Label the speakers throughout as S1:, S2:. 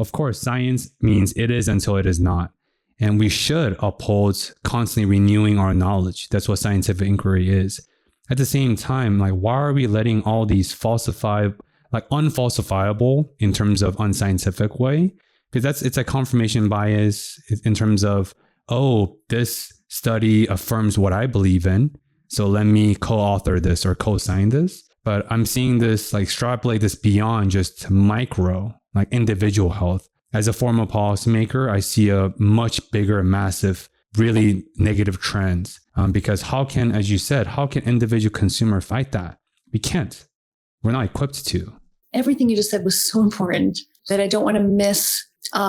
S1: Of course, science means it is until it is not. And we should uphold constantly renewing our knowledge. That's what scientific inquiry is. At the same time, like, why are we letting all these unfalsifiable in terms of unscientific way? Because it's a confirmation bias in terms of, oh, this study affirms what I believe in, so let me co-author this or co-sign this. But I'm seeing this, like, extrapolate this beyond just micro, like individual health. As a former policymaker, I see a much bigger, massive, really negative trends. Because how can individual consumer fight that? We can't. We're not equipped to.
S2: Everything you just said was so important that I don't want to miss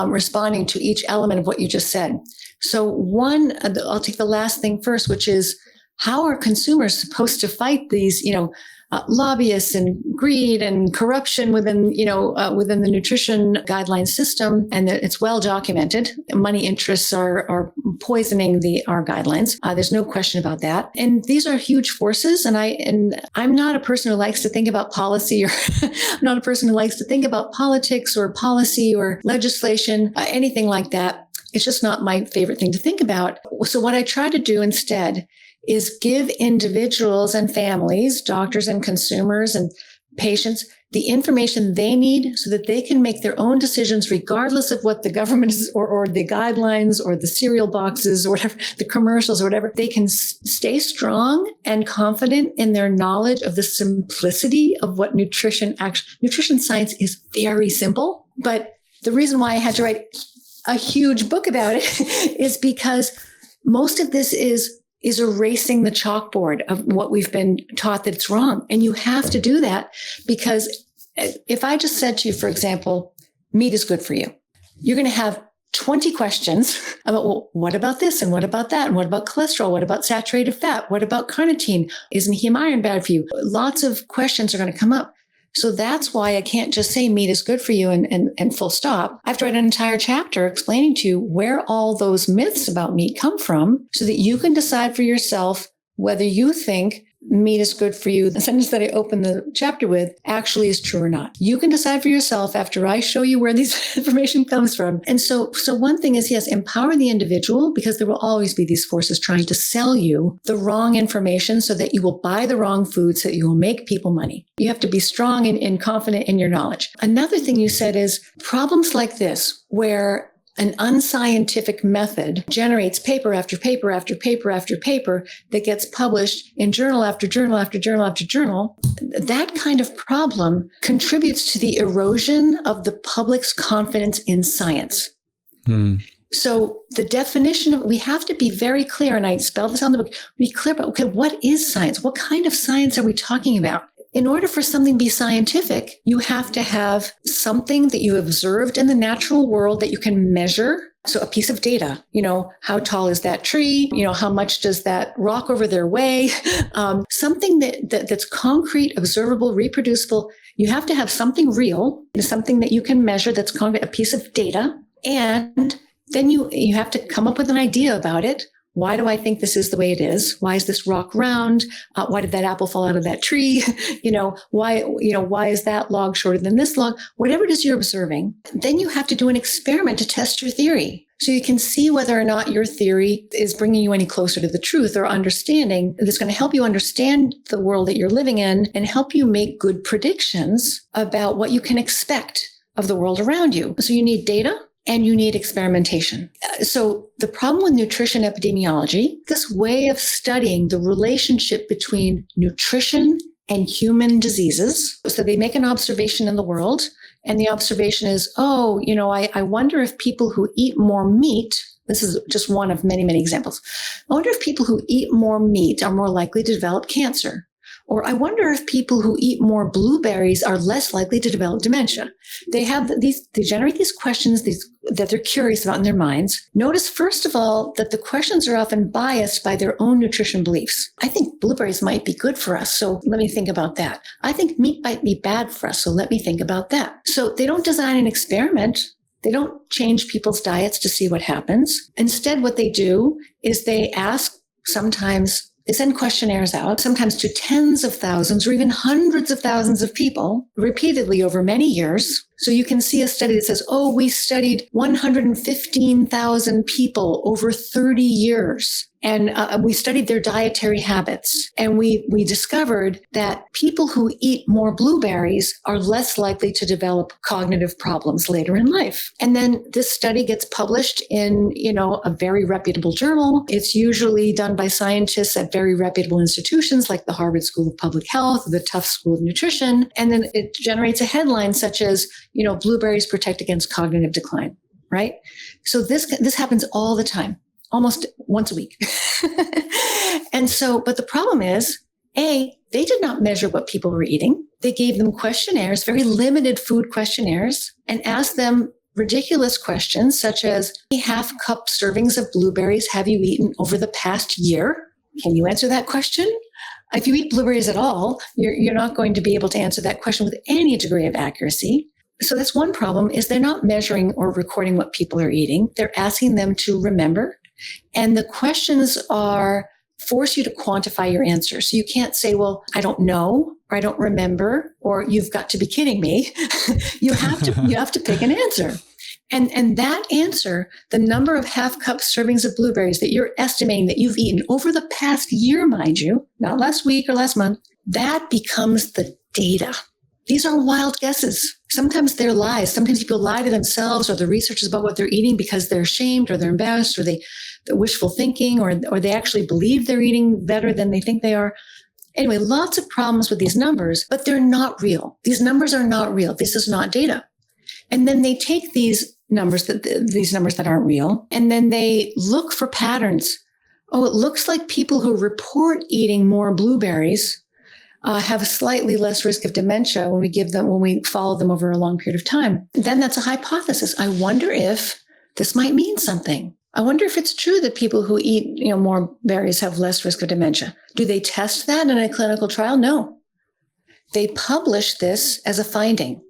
S2: responding to each element of what you just said. So one, I'll take the last thing first, which is, how are consumers supposed to fight these, lobbyists and greed and corruption within the nutrition guidelines system? And it's well documented. Money interests are poisoning our guidelines. There's no question about that. And these are huge forces. And I'm not a person who likes to think about policy, or I'm not a person who likes to think about politics or policy or legislation, anything like that. It's just not my favorite thing to think about. So what I try to do instead is give individuals and families, doctors and consumers and patients, the information they need so that they can make their own decisions regardless of what the government is, or the guidelines or the cereal boxes or whatever, the commercials or whatever. They can stay strong and confident in their knowledge of the simplicity of what nutrition science is. Very simple. But the reason why I had to write a huge book about it is because most of this is erasing the chalkboard of what we've been taught that it's wrong. And you have to do that, because if I just said to you, for example, meat is good for you, you're going to have 20 questions about, well, what about this? And what about that? And what about cholesterol? What about saturated fat? What about carnitine? Isn't heme iron bad for you? Lots of questions are going to come up. So that's why I can't just say meat is good for you and full stop. I have to write an entire chapter explaining to you where all those myths about meat come from, so that you can decide for yourself whether you think meat is good for you. The sentence that I opened the chapter with actually is true or not. You can decide for yourself after I show you where this information comes from. And so one thing is, yes, empower the individual, because there will always be these forces trying to sell you the wrong information so that you will buy the wrong food, so that you will make people money. You have to be strong and confident in your knowledge. Another thing you said is problems like this, where an unscientific method generates paper after paper after paper after paper that gets published in journal after journal after journal after journal. That kind of problem contributes to the erosion of the public's confidence in science. So the definition of, we have to be very clear, and I spell this on the book, be clear about, okay, what is science? What kind of science are we talking about? In order for something to be scientific, you have to have something that you observed in the natural world that you can measure. So a piece of data, how tall is that tree? How much does that rock over there weigh? Something that's concrete, observable, reproducible. You have to have something real, something that you can measure that's concrete, a piece of data. And then you have to come up with an idea about it. Why do I think this is the way it is? Why is this rock round? Why did that apple fall out of that tree? Why is that log shorter than this log? Whatever it is you're observing, then you have to do an experiment to test your theory. So you can see whether or not your theory is bringing you any closer to the truth or understanding that's going to help you understand the world that you're living in and help you make good predictions about what you can expect of the world around you. So you need data. And you need experimentation. So the problem with nutrition epidemiology, this way of studying the relationship between nutrition and human diseases. So they make an observation in the world, and the observation is, I wonder if people who eat more meat, this is just one of many, many examples. I wonder if people who eat more meat are more likely to develop cancer. Or I wonder if people who eat more blueberries are less likely to develop dementia. They generate these questions that they're curious about in their minds. Notice, first of all, that the questions are often biased by their own nutrition beliefs. I think blueberries might be good for us, so let me think about that. I think meat might be bad for us, so let me think about that. So they don't design an experiment. They don't change people's diets to see what happens. Instead, what they do is they ask sometimes They send questionnaires out, sometimes to tens of thousands or even hundreds of thousands of people repeatedly over many years. So you can see a study that says, oh, we studied 115,000 people over 30 years. And we studied their dietary habits. And we discovered that people who eat more blueberries are less likely to develop cognitive problems later in life. And then this study gets published in, a very reputable journal. It's usually done by scientists at very reputable institutions like the Harvard School of Public Health, or the Tufts School of Nutrition. And then it generates a headline such as, blueberries protect against cognitive decline, right? So this happens all the time. Almost once a week. But the problem is, A, they did not measure what people were eating. They gave them questionnaires, very limited food questionnaires, and asked them ridiculous questions such as, half cup servings of blueberries have you eaten over the past year? Can you answer that question? If you eat blueberries at all, you're not going to be able to answer that question with any degree of accuracy. So that's one problem, is they're not measuring or recording what people are eating. They're asking them to remember. And the questions force you to quantify your answer. So you can't say, well, I don't know, or I don't remember, or you've got to be kidding me. You have to pick an answer. And that answer, the number of half cup servings of blueberries that you're estimating that you've eaten over the past year, mind you, not last week or last month, that becomes the data. These are wild guesses. Sometimes they're lies. Sometimes people lie to themselves or the researchers about what they're eating because they're ashamed or they're embarrassed or they're wishful thinking or they actually believe they're eating better than they think they are. Anyway, lots of problems with these numbers, but they're not real. These numbers are not real. This is not data. And then they take these numbers that aren't real, and then they look for patterns. Oh, it looks like people who report eating more blueberries have a slightly less risk of dementia when we follow them over a long period of time. Then that's a hypothesis. I wonder if this might mean something. I wonder if it's true that people who eat, more berries have less risk of dementia. Do they test that in a clinical trial? No. They publish this as a finding.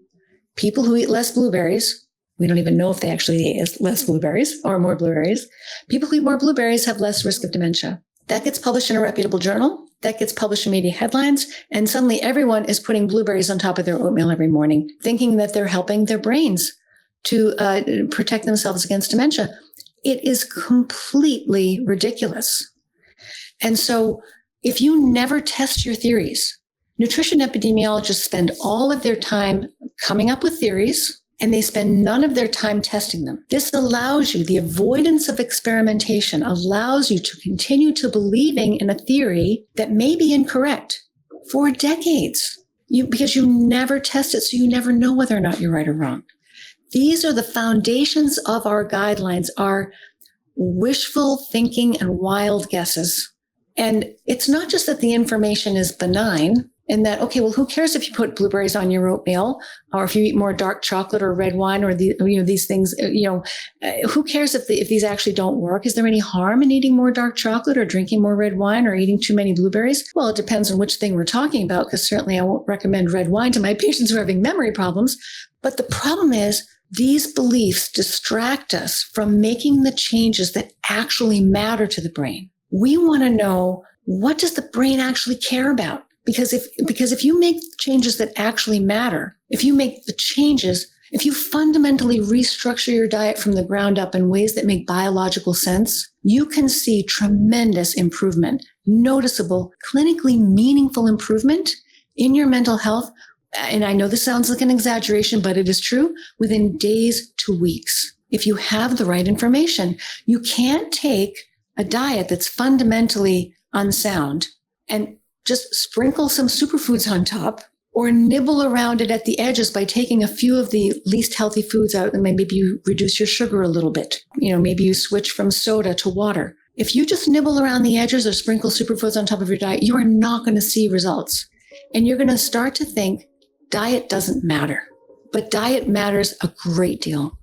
S2: People who eat less blueberries, we don't even know if they actually eat less blueberries or more blueberries. People who eat more blueberries have less risk of dementia. That gets published in a reputable journal. That gets published in media headlines. And suddenly everyone is putting blueberries on top of their oatmeal every morning, thinking that they're helping their brains to protect themselves against dementia. It is completely ridiculous. And so if you never test your theories, nutrition epidemiologists spend all of their time coming up with theories, and they spend none of their time testing them. This allows you, the avoidance of experimentation allows you to continue to believing in a theory that may be incorrect for decades, because you never test it, so you never know whether or not you're right or wrong. These are the foundations of our guidelines, our wishful thinking and wild guesses. And it's not just that the information is benign and that, okay, well, who cares if you put blueberries on your oatmeal or if you eat more dark chocolate or red wine or these things, who cares if these actually don't work? Is there any harm in eating more dark chocolate or drinking more red wine or eating too many blueberries? Well, it depends on which thing we're talking about, because certainly I won't recommend red wine to my patients who are having memory problems. But the problem is these beliefs distract us from making the changes that actually matter to the brain. We want to know, what does the brain actually care about? Because if you make changes that actually matter, if you fundamentally restructure your diet from the ground up in ways that make biological sense, you can see tremendous improvement, noticeable, clinically meaningful improvement in your mental health. And I know this sounds like an exaggeration, but it is true, within days to weeks. If you have the right information, you can't take a diet that's fundamentally unsound and just sprinkle some superfoods on top or nibble around it at the edges by taking a few of the least healthy foods out, and maybe you reduce your sugar a little bit. Maybe you switch from soda to water. If you just nibble around the edges or sprinkle superfoods on top of your diet, you are not going to see results. And you're going to start to think diet doesn't matter. But diet matters a great deal.